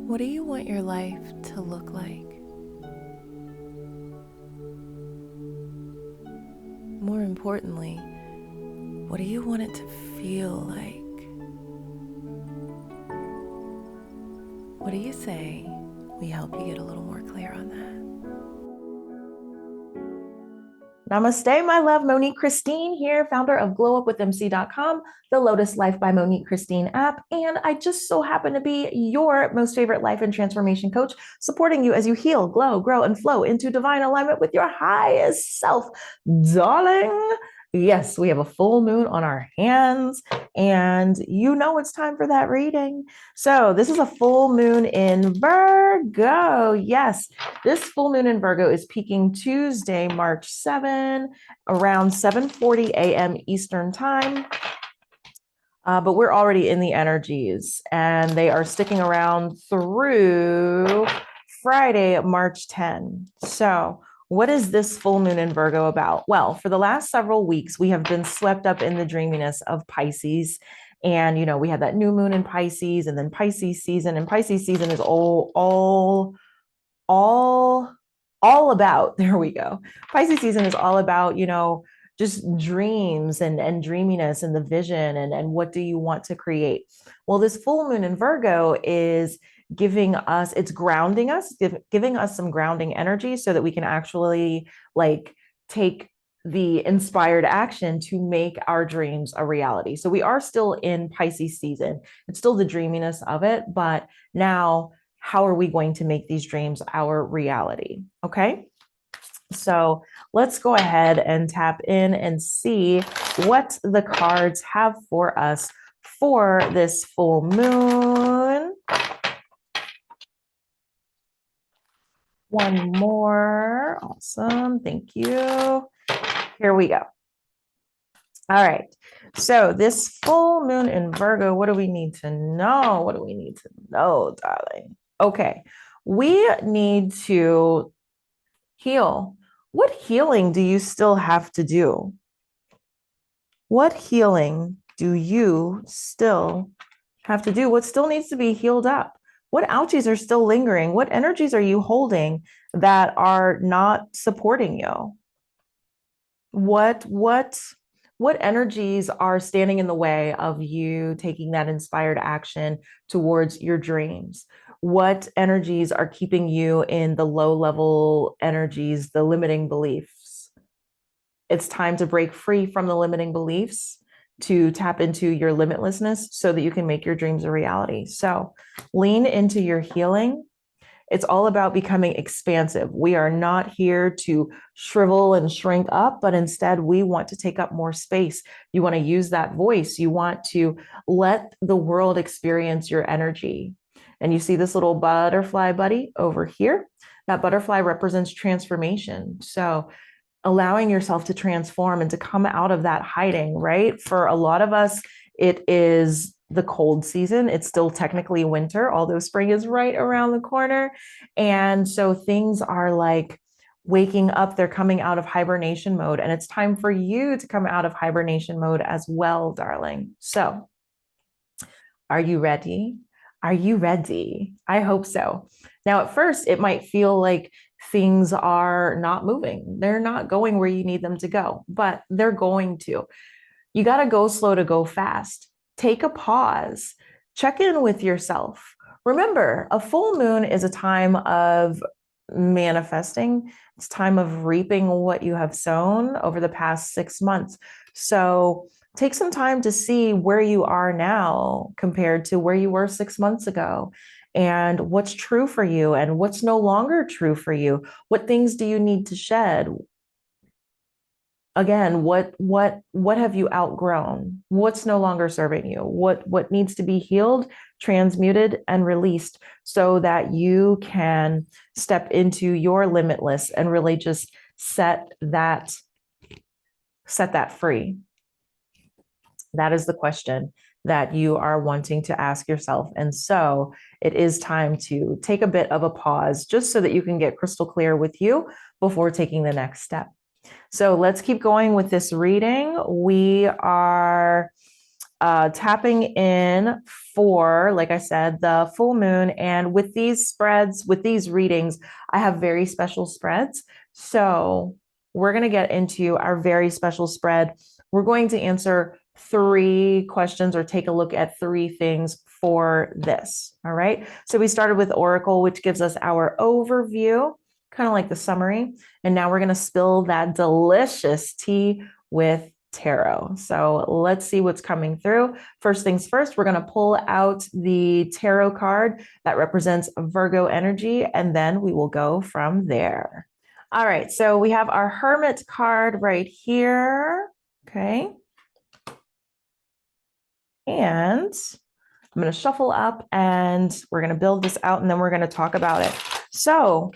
What do you want your life to look like? More importantly, what do you want it to feel like? What do you say we help you get a little more clear on that? Namaste, my love. Monique Christine here, founder of glowupwithmc.com, the Lotus Life by Monique Christine app. And I just so happen to be your most favorite life and transformation coach, supporting you as you heal, glow, grow, and flow into divine alignment with your highest self. Darling, yes, we have a full moon on our hands, and you know it's time for that reading. So this is a full moon in Virgo. Yes, this full moon in Virgo is peaking Tuesday, March 7, around 7:40 a.m. Eastern time. But we're already in the energies, and they are sticking around through Friday, March 10. So what is this full moon in Virgo about? Well, for the last several weeks, we have been swept up in the dreaminess of Pisces. And, we had that new moon in Pisces, and then Pisces season, and Pisces season is all about, there we go. Pisces season is all about, just dreams and dreaminess and the vision and what do you want to create? Well, this full moon in Virgo is giving us, it's grounding us, giving us some grounding energy so that we can actually take the inspired action to make our dreams a reality. So we are still in Pisces season. It's still the dreaminess of it, but now how are we going to make these dreams our reality? Okay. So let's go ahead and tap in and see what the cards have for us for this full moon. One more. Awesome. Thank you. Here we go. All right. So this full moon in Virgo, what do we need to know? What do we need to know, darling? Okay. We need to heal. What healing do you still have to do? What healing do you still have to do? What still needs to be healed up? What ouchies are still lingering? What energies are you holding that are not supporting you? What energies are standing in the way of you taking that inspired action towards your dreams? What energies are keeping you in the low level energies, the limiting beliefs? It's time to break free from the limiting beliefs to tap into your limitlessness so that you can make your dreams a reality. So lean into your healing. It's all about becoming expansive. We are not here to shrivel and shrink up, but instead we want to take up more space. You want to use that voice. You want to let the world experience your energy. And you see this little butterfly buddy over here. That butterfly represents transformation. So allowing yourself to transform and to come out of that hiding, right? For a lot of us, it is the cold season. It's still technically winter, although spring is right around the corner. And so things are like waking up, they're coming out of hibernation mode, and it's time for you to come out of hibernation mode as well, darling. So are you ready? Are you ready? I hope so. Now, at first, it might feel like things are not moving. They're not going where you need them to go, but they're going to. You got to go slow to go fast. Take a pause. Check in with yourself. Remember, a full moon is a time of manifesting. It's time of reaping what you have sown over the past 6 months. So take some time to see where you are now compared to where you were 6 months ago, and what's true for you and what's no longer true for you. What things do you need to shed? Again, what have you outgrown? What's no longer serving you? What needs to be healed, transmuted, and released so that you can step into your limitless and really just set that free? That is the question that you are wanting to ask yourself. And so it is time to take a bit of a pause just so that you can get crystal clear with you before taking the next step. So let's keep going with this reading. We are tapping in for, like I said, the full moon. And with these spreads, with these readings, I have very special spreads. So we're going to get into our very special spread. We're going to answer 3 questions or take a look at 3 things for this. All right. So we started with Oracle, which gives us our overview, kind of like the summary. And now we're going to spill that delicious tea with tarot. So let's see what's coming through. First things first, we're going to pull out the tarot card that represents Virgo energy, and then we will go from there. All right, so we have our Hermit card right here. Okay. And I'm going to shuffle up and we're going to build this out and then we're going to talk about it. So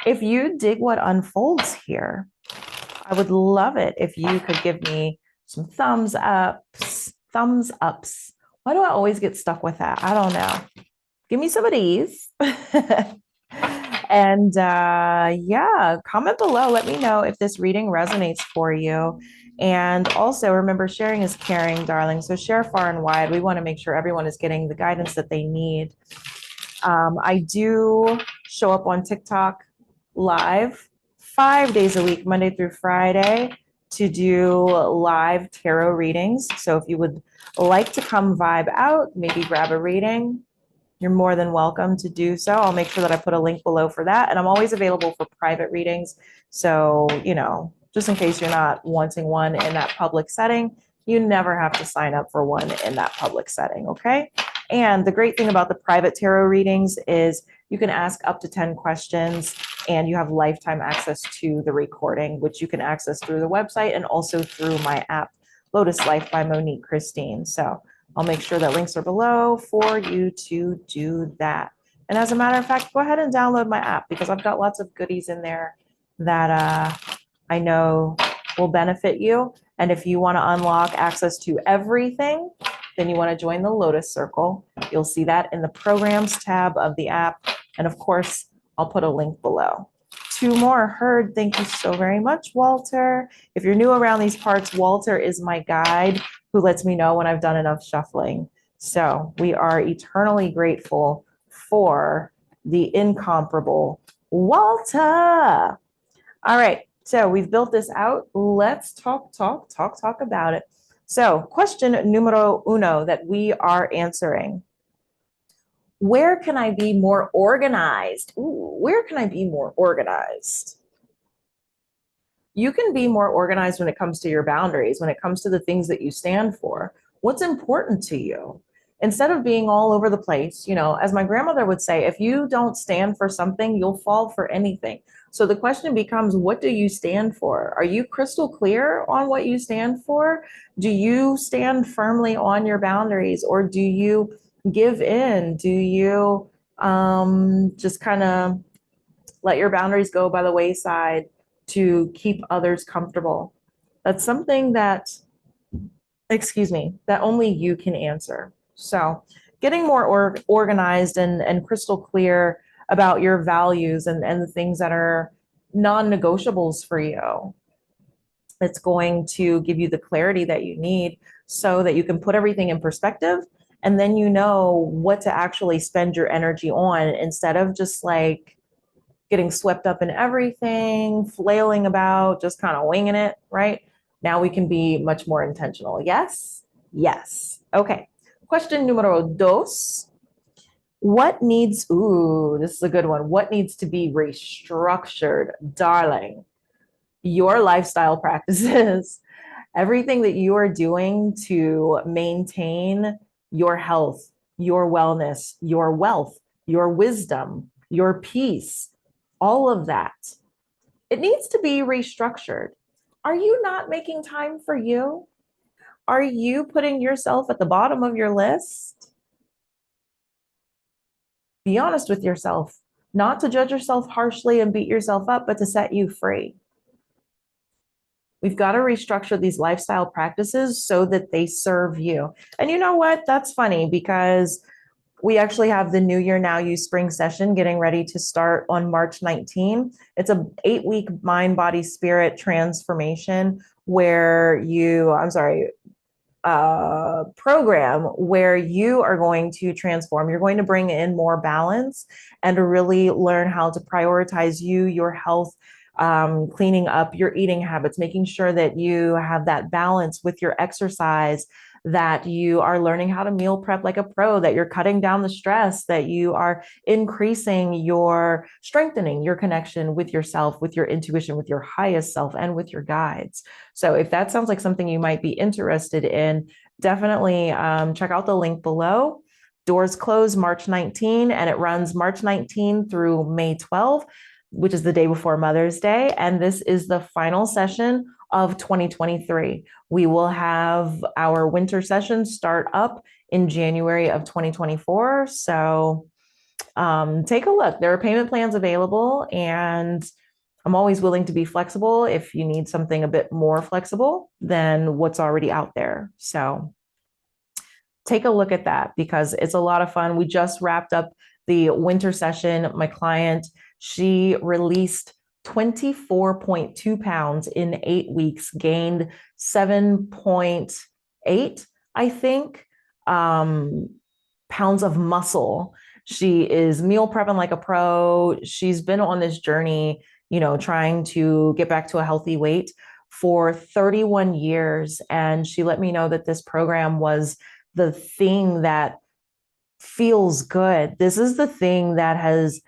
if you dig what unfolds here, I would love it if you could give me some thumbs ups. Why do I always get stuck with that? I don't know. Give me some of these. And yeah, comment below. Let me know if this reading resonates for you. And also remember, sharing is caring, darling. So share far and wide. We want to make sure everyone is getting the guidance that they need. I do show up on TikTok live 5 days a week, Monday through Friday, to do live tarot readings. So if you would like to come vibe out, maybe grab a reading, you're more than welcome to do so. I'll make sure that I put a link below for that. And I'm always available for private readings. So, you know, just in case you're not wanting one in that public setting, you never have to sign up for one in that public setting, okay? And the great thing about the private tarot readings is you can ask up to 10 questions and you have lifetime access to the recording, which you can access through the website and also through my app, Lotus Life by Monique Christine. So I'll make sure that links are below for you to do that. And as a matter of fact, go ahead and download my app because I've got lots of goodies in there that I know will benefit you. And if you want to unlock access to everything, then you want to join the Lotus Circle. You'll see that in the programs tab of the app. And of course, I'll put a link below. 2 more heard. Thank you so very much, Walter. If you're new around these parts, Walter is my guide who lets me know when I've done enough shuffling. So we are eternally grateful for the incomparable Walter. All right, so we've built this out. Let's talk about it. So question numero uno that we are answering. Where can I be more organized? Ooh, where can I be more organized? You can be more organized when it comes to your boundaries, when it comes to the things that you stand for. What's important to you? Instead of being all over the place, you know, as my grandmother would say, if you don't stand for something, you'll fall for anything. So the question becomes, what do you stand for? Are you crystal clear on what you stand for? Do you stand firmly on your boundaries, or do you give in? Do you just kind of let your boundaries go by the wayside to keep others comfortable? That's something that, that only you can answer. So getting more organized and crystal clear about your values and the things that are non-negotiables for you. It's going to give you the clarity that you need so that you can put everything in perspective, and then you know what to actually spend your energy on instead of just like getting swept up in everything, flailing about, just kind of winging it, right? Now we can be much more intentional. Yes? Yes. Okay. Question numero dos. What needs, ooh, this is a good one. What needs to be restructured, darling? Your lifestyle practices, everything that you are doing to maintain your health, your wellness, your wealth, your wisdom, your peace, all of that. It needs to be restructured. Are you not making time for you? Are you putting yourself at the bottom of your list? Be honest with yourself, not to judge yourself harshly and beat yourself up, but to set you free. We've got to restructure these lifestyle practices so that they serve you. And you know what? That's funny because we actually have the New Year Now You Spring session getting ready to start on March 19. It's a 8-week mind, body, spirit transformation where you, program where you are going to transform. You're going to bring in more balance and to really learn how to prioritize you, your health, cleaning up your eating habits, making sure that you have that balance with your exercise, that you are learning how to meal prep like a pro, that you're cutting down the stress, that you are increasing your strengthening your connection with yourself, with your intuition, with your highest self, and with your guides. So if that sounds like something you might be interested in, definitely check out the link below. Doors close March 19 and it runs March 19 through May 12, which is the day before Mother's Day. And this is the final session of 2023. We will have our winter session start up in January of 2024. So take a look. There are payment plans available, and I'm always willing to be flexible if you need something a bit more flexible than what's already out there. So take a look at that because it's a lot of fun. We just wrapped up the winter session. My client, she released 24.2 pounds in 8 weeks, gained 7.8, I think, pounds of muscle. She is meal prepping like a pro. She's been on this journey, trying to get back to a healthy weight for 31 years. And she let me know that this program was the thing that feels good. This is the thing that has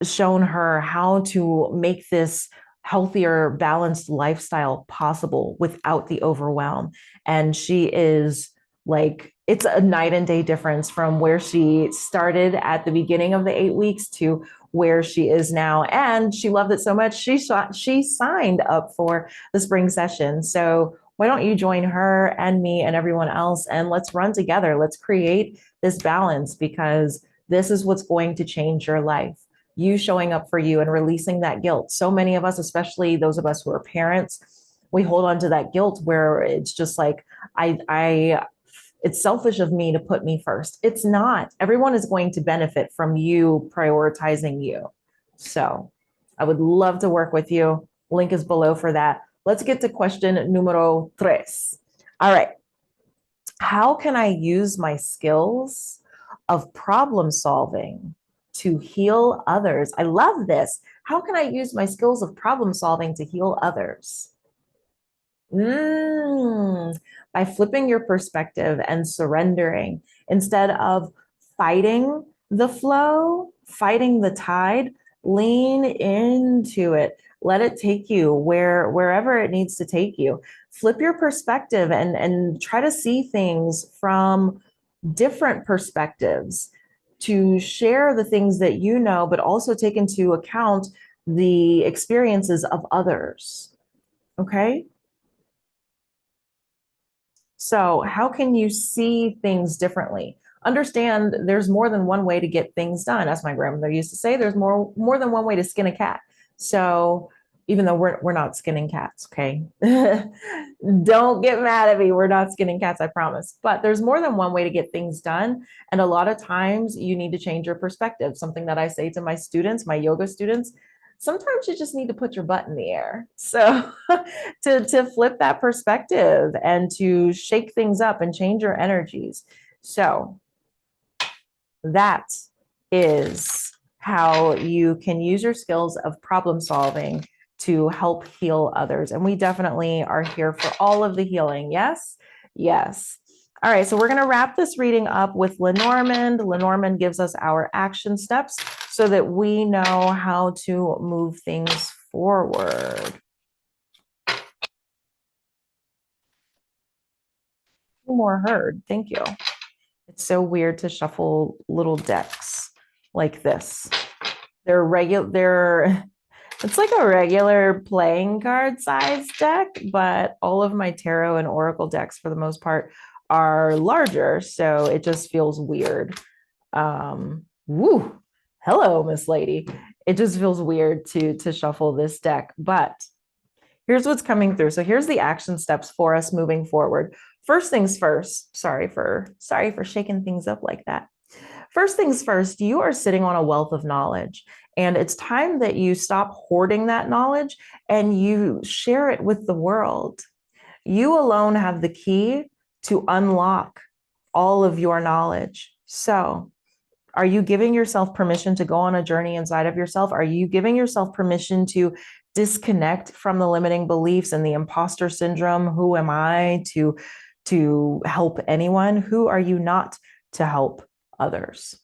shown her how to make this healthier, balanced lifestyle possible without the overwhelm. And she is like, it's a night and day difference from where she started at the beginning of the 8 weeks to where she is now. And she loved it so much, she signed up for the spring session. So why don't you join her and me and everyone else, and let's run together. Let's create this balance, because this is what's going to change your life. You showing up for you and releasing that guilt. So many of us, especially those of us who are parents, we hold on to that guilt where it's just like, it's selfish of me to put me first. It's not. Everyone is going to benefit from you prioritizing you. So I would love to work with you. Link is below for that. Let's get to question numero 3. All right. How can I use my skills of problem solving to heal others? I love this. How can I use my skills of problem solving to heal others? By flipping your perspective and surrendering. Instead of fighting the flow, fighting the tide, lean into it. Let it take you wherever it needs to take you. Flip your perspective and try to see things from different perspectives, to share the things that you know, but also take into account the experiences of others. Okay? So how can you see things differently? Understand there's more than one way to get things done. As my grandmother used to say, there's more than one way to skin a cat. So even though we're not skinning cats, okay? Don't get mad at me. We're not skinning cats, I promise. But there's more than one way to get things done. And a lot of times you need to change your perspective. Something that I say to my students, my yoga students, sometimes you just need to put your butt in the air. So to flip that perspective and to shake things up and change your energies. So that is how you can use your skills of problem solving to help heal others. And we definitely are here for all of the healing. Yes? Yes. All right, so we're going to wrap this reading up with Lenormand. Lenormand gives us our action steps so that we know how to move things forward. More heard. Thank you. It's so weird to shuffle little decks like this. It's like a regular playing card size deck, but all of my tarot and oracle decks for the most part are larger, so it just feels weird. Woo, hello, Miss Lady. It just feels weird to shuffle this deck, but here's what's coming through. So here's the action steps for us moving forward. First things first, sorry for shaking things up like that. First things first, you are sitting on a wealth of knowledge, and it's time that you stop hoarding that knowledge and you share it with the world. You alone have the key to unlock all of your knowledge. So, are you giving yourself permission to go on a journey inside of yourself? Are you giving yourself permission to disconnect from the limiting beliefs and the imposter syndrome? Who am I to help anyone? Who are you not to help others?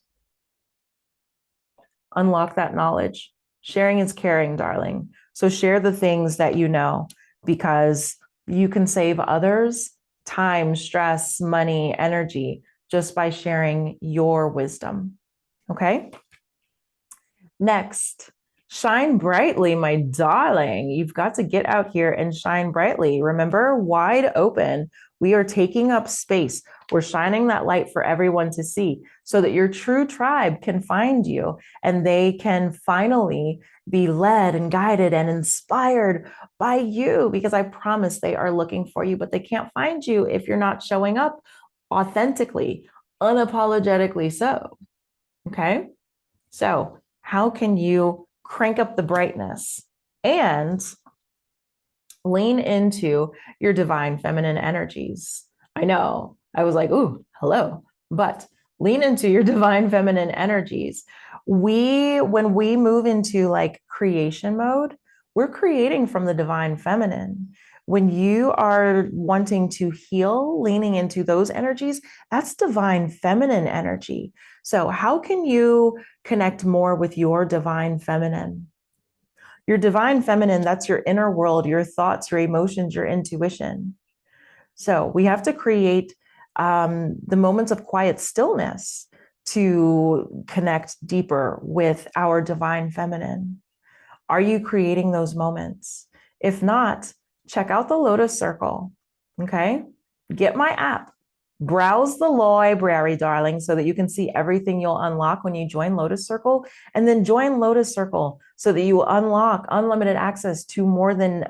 Unlock that knowledge. Sharing is caring, darling. So share the things that you know, because you can save others time, stress, money, energy just by sharing your wisdom. Okay? Next, shine brightly, my darling. You've got to get out here and shine brightly. Remember, wide open. We are taking up space. We're shining that light for everyone to see so that your true tribe can find you and they can finally be led and guided and inspired by you, because I promise they are looking for you, but they can't find you if you're not showing up authentically, unapologetically so. Okay? So, how can you crank up the brightness and lean into your divine feminine energies? I know, I was like, ooh, hello, but lean into your divine feminine energies. When we move into like creation mode, we're creating from the divine feminine. When you are wanting to heal, leaning into those energies, that's divine feminine energy. So, how can you connect more with your divine feminine? Your divine feminine, that's your inner world, your thoughts, your emotions, your intuition. So we have to create the moments of quiet stillness to connect deeper with our divine feminine. Are you creating those moments? If not, check out the Lotus Circle. Okay? Get my app. Browse the library, darling, so that you can see everything you'll unlock when you join Lotus Circle, and then join Lotus Circle so that you unlock unlimited access to more than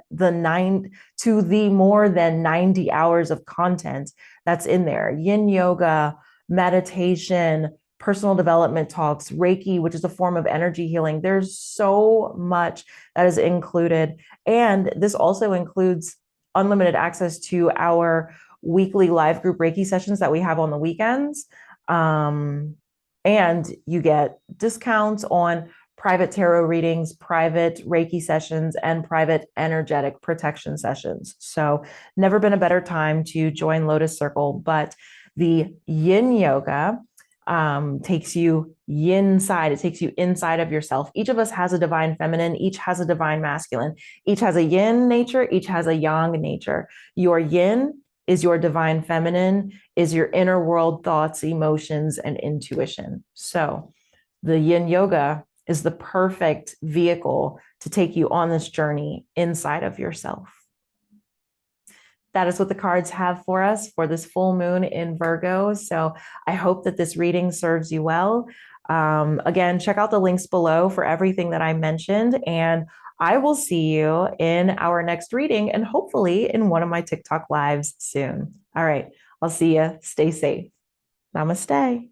90 hours of content that's in there. Yin yoga, meditation, personal development talks, Reiki, which is a form of energy healing. There's so much that is included. And this also includes unlimited access to our weekly live group Reiki sessions that we have on the weekends. And you get discounts on private tarot readings, private Reiki sessions, and private energetic protection sessions. So never been a better time to join Lotus Circle. But the yin yoga takes you inside. It takes you inside of yourself. Each of us has a divine feminine. Each has a divine masculine. Each has a yin nature. Each has a yang nature. Your yin is your divine feminine, is your inner world thoughts, emotions, and intuition. So the yin yoga is the perfect vehicle to take you on this journey inside of yourself. That is what the cards have for us for this full moon in Virgo. So I hope that this reading serves you well. Again, check out the links below for everything that I mentioned, and I will see you in our next reading and hopefully in one of my TikTok lives soon. All right, I'll see you. Stay safe. Namaste.